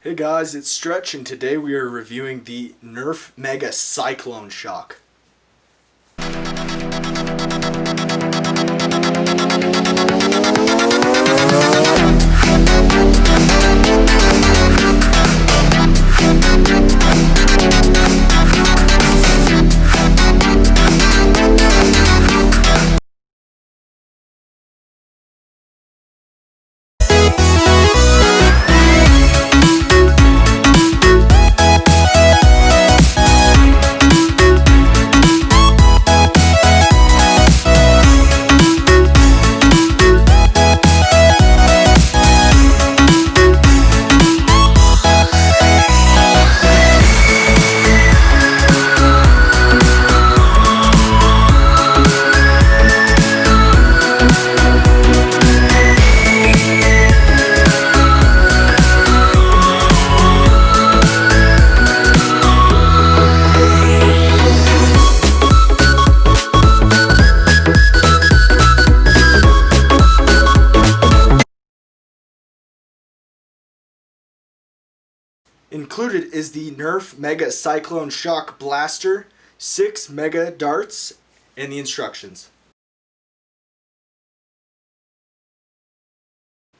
Hey guys, it's Stretch, and today we are reviewing the Nerf Mega CycloneShock. Included is the Nerf Mega CycloneShock Blaster, 6 Mega Darts, and the instructions.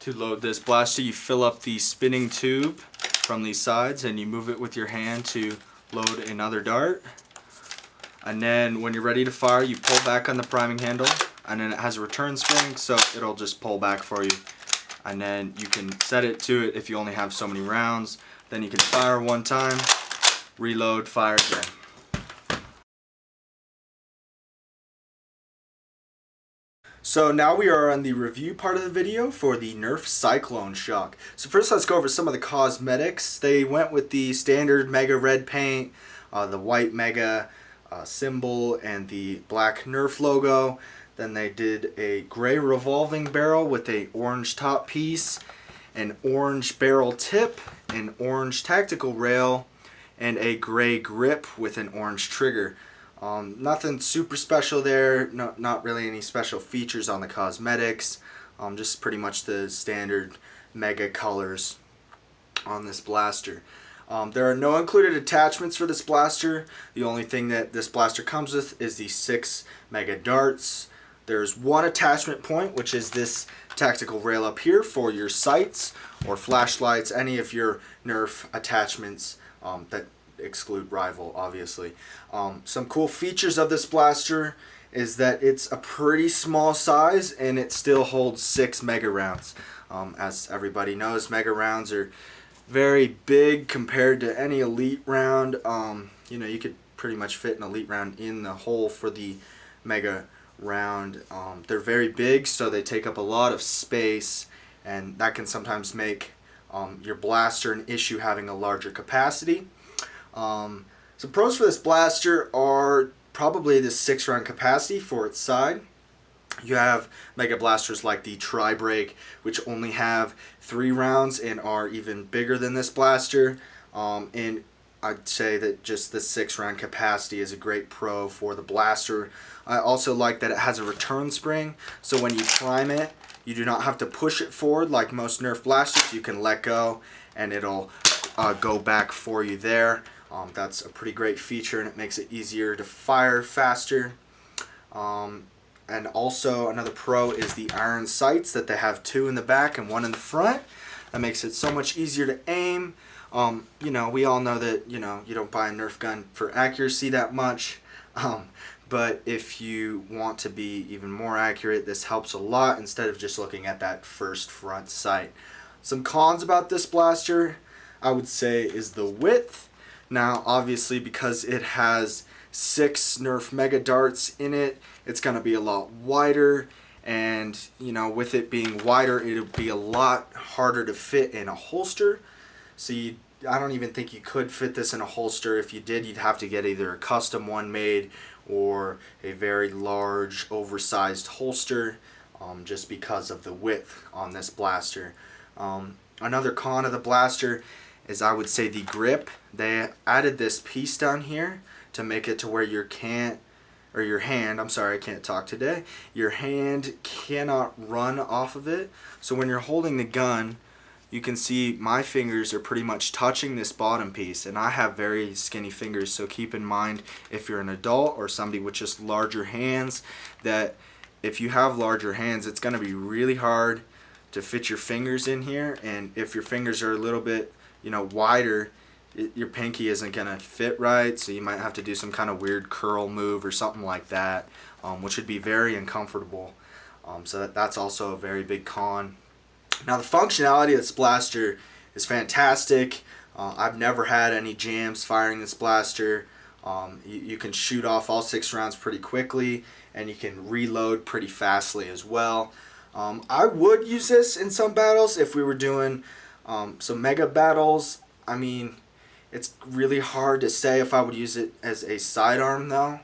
To load this blaster, you fill up the spinning tube from these sides and you move it with your hand to load another dart. And then when you're ready to fire, you pull back on the priming handle, and then it has a return spring, so it'll just pull back for you. And then you can set it to it if you only have so many rounds. Then you can fire one time, reload, fire again. So now we are on the review part of the video for the Nerf CycloneShock. So first let's go over some of the cosmetics. They went with the standard Mega red paint, the white Mega symbol, and the black Nerf logo. Then they did a gray revolving barrel with a orange top piece, an orange barrel tip, an orange tactical rail, and a gray grip with an orange trigger. Nothing super special there, not really any special features on the cosmetics, just pretty much the standard Mega colors on this blaster. There are no included attachments for this blaster. The only thing that this blaster comes with is the 6 Mega darts. There's one attachment point, which is this tactical rail up here for your sights or flashlights, any of your Nerf attachments that exclude rival, obviously. Some cool features of this blaster is that it's a pretty small size and it still holds 6 Mega rounds. As everybody knows, Mega rounds are very big compared to any Elite round. You know, you could pretty much fit an Elite round in the hole for the Mega round. They're very big, so they take up a lot of space, and that can sometimes make your blaster an issue having a larger capacity. Some pros for this blaster are probably the 6 round capacity for its side. You have Mega blasters like the Tri-Break, which only have 3 rounds and are even bigger than this blaster. And I'd say that just the 6 round capacity is a great pro for the blaster. I also like that it has a return spring, so when you prime it, you do not have to push it forward like most Nerf blasters. You can let go and it'll go back for you there. That's a pretty great feature, and it makes it easier to fire faster. And also another pro is the iron sights, that they have 2 in the back and 1 in the front. That makes it so much easier to aim. You know, we all know that, you know, you don't buy a Nerf gun for accuracy that much. But if you want to be even more accurate, this helps a lot instead of just looking at that first front sight. Some cons about this blaster, I would say, is the width. Now, obviously, because it has 6 Nerf Mega darts in it, it's going to be a lot wider. And, you know, with it being wider, it'll be a lot harder to fit in a holster. So I don't even think you could fit this in a holster. If you did, you'd have to get either a custom one made or a very large, oversized holster, just because of the width on this blaster. Another con of the blaster is, I would say, the grip. They added this piece down here to make it to where your hand, I'm sorry, I can't talk today. Your hand cannot run off of it. So when you're holding the gun, you can see my fingers are pretty much touching this bottom piece, and I have very skinny fingers, so keep in mind if you're an adult or somebody with just larger hands that if you have larger hands, it's going to be really hard to fit your fingers in here, and if your fingers are a little bit, wider, your pinky isn't going to fit right, so you might have to do some kind of weird curl move or something like that, which would be very uncomfortable. So that's also a very big con. Now the functionality of this blaster is fantastic. I've never had any jams firing this blaster. You can shoot off all 6 rounds pretty quickly, and you can reload pretty fastly as well. I would use this in some battles if we were doing some mega battles. I mean, it's really hard to say if I would use it as a sidearm though,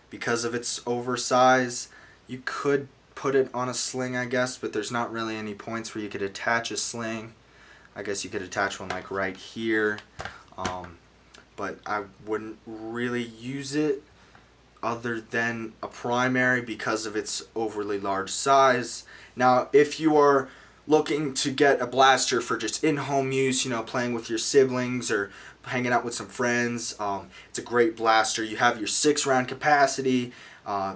because of its oversize. You could put it on a sling, I guess, but there's not really any points where you could attach a sling. I guess you could attach one like right here, but I wouldn't really use it other than a primary because of its overly large size. Now, if you are looking to get a blaster for just in-home use, playing with your siblings or hanging out with some friends, it's a great blaster. You have your 6-round capacity,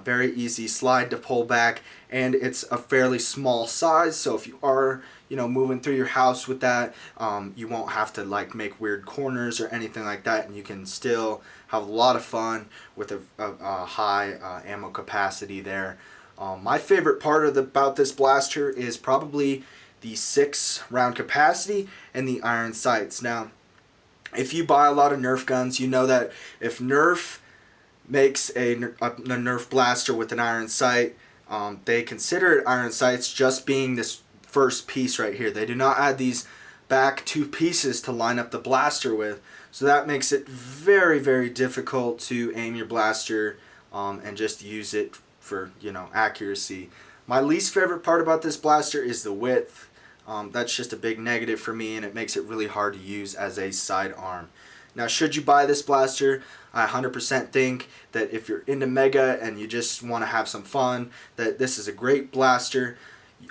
very easy slide to pull back, and it's a fairly small size, so if you are moving through your house with that, you won't have to make weird corners or anything like that, and you can still have a lot of fun with a high ammo capacity there. My favorite part about this blaster is probably the 6-round capacity and the iron sights. Now, if you buy a lot of Nerf guns, you know that if Nerf makes a Nerf blaster with an iron sight, they consider it iron sights just being this first piece right here. They do not add these back 2 pieces to line up the blaster with, so that makes it very, very difficult to aim your blaster and just use it for accuracy. My least favorite part about this blaster is the width. That's just a big negative for me, and it makes it really hard to use as a sidearm. Now, should you buy this blaster, I 100% think that if you're into Mega and you just want to have some fun, that this is a great blaster.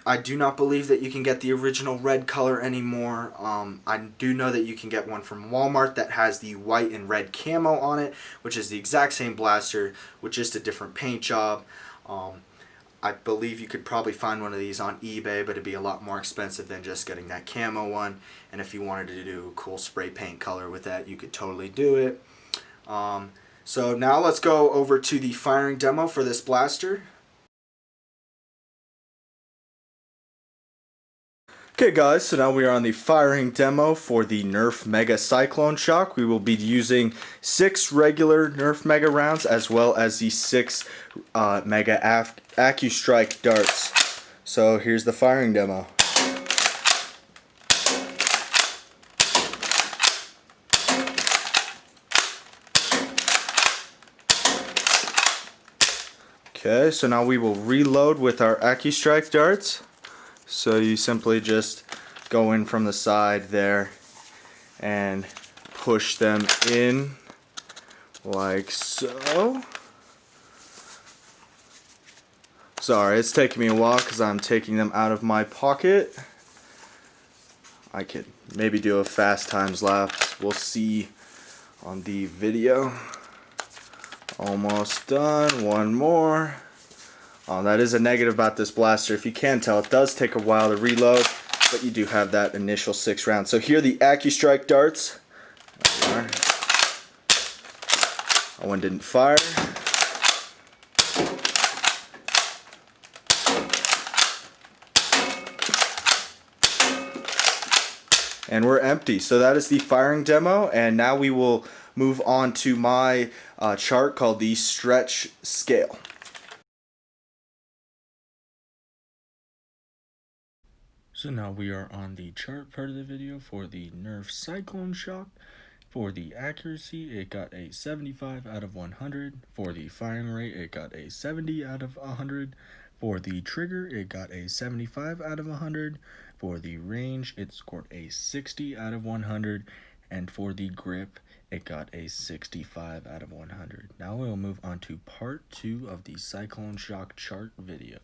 I do not believe that you can get the original red color anymore. I do know that you can get one from Walmart that has the white and red camo on it, which is the exact same blaster with just a different paint job. I believe you could probably find one of these on eBay, but it'd be a lot more expensive than just getting that camo one. And if you wanted to do a cool spray paint color with that, you could totally do it. So now let's go over to the firing demo for this blaster. Okay guys, so now we are on the firing demo for the Nerf Mega CycloneShock. We will be using 6 regular Nerf Mega rounds as well as the 6 Mega AccuStrike darts. So here's the firing demo. Okay, so now we will reload with our AccuStrike darts. So you simply just go in from the side there and push them in like so. Sorry, it's taking me a while because I'm taking them out of my pocket. I could maybe do a fast times lapse. We'll see on the video. Almost done. One more. That is a negative about this blaster. If you can tell, it does take a while to reload, but you do have that initial 6 rounds. So here are the AccuStrike darts. There we are. That one didn't fire. And we're empty. So that is the firing demo, and now we will move on to my chart called the stretch scale. So now we are on the chart part of the video for the Nerf CycloneShock. For the accuracy, it got a 75 out of 100. For the firing rate, it got a 70 out of 100. For the trigger, it got a 75 out of 100. For the range, it scored a 60 out of 100. And for the grip, it got a 65 out of 100. Now we'll move on to part 2 of the CycloneShock chart video.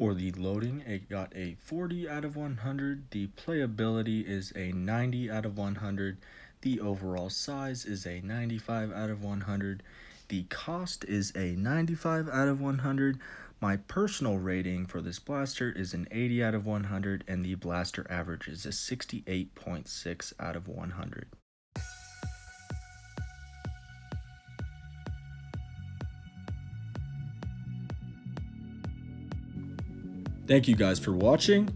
For the loading, it got a 40 out of 100. The playability is a 90 out of 100. The overall size is a 95 out of 100. The cost is a 95 out of 100. My personal rating for this blaster is an 80 out of 100, and the blaster average is a 68.6 out of 100. Thank you guys for watching.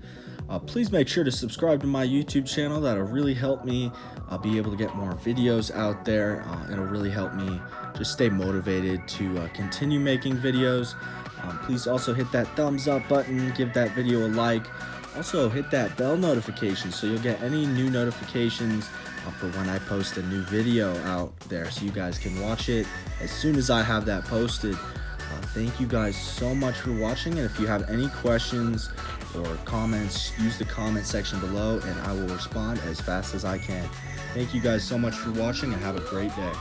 Please make sure to subscribe to my YouTube channel. That'll really help me be able to get more videos out there. It'll really help me just stay motivated to continue making videos. Please also hit that thumbs up button, give that video a like. Also hit that bell notification so you'll get any new notifications for when I post a new video out there, so you guys can watch it as soon as I have that posted. Thank you guys so much for watching, and if you have any questions or comments, use the comment section below and I will respond as fast as I can. Thank you guys so much for watching, and have a great day.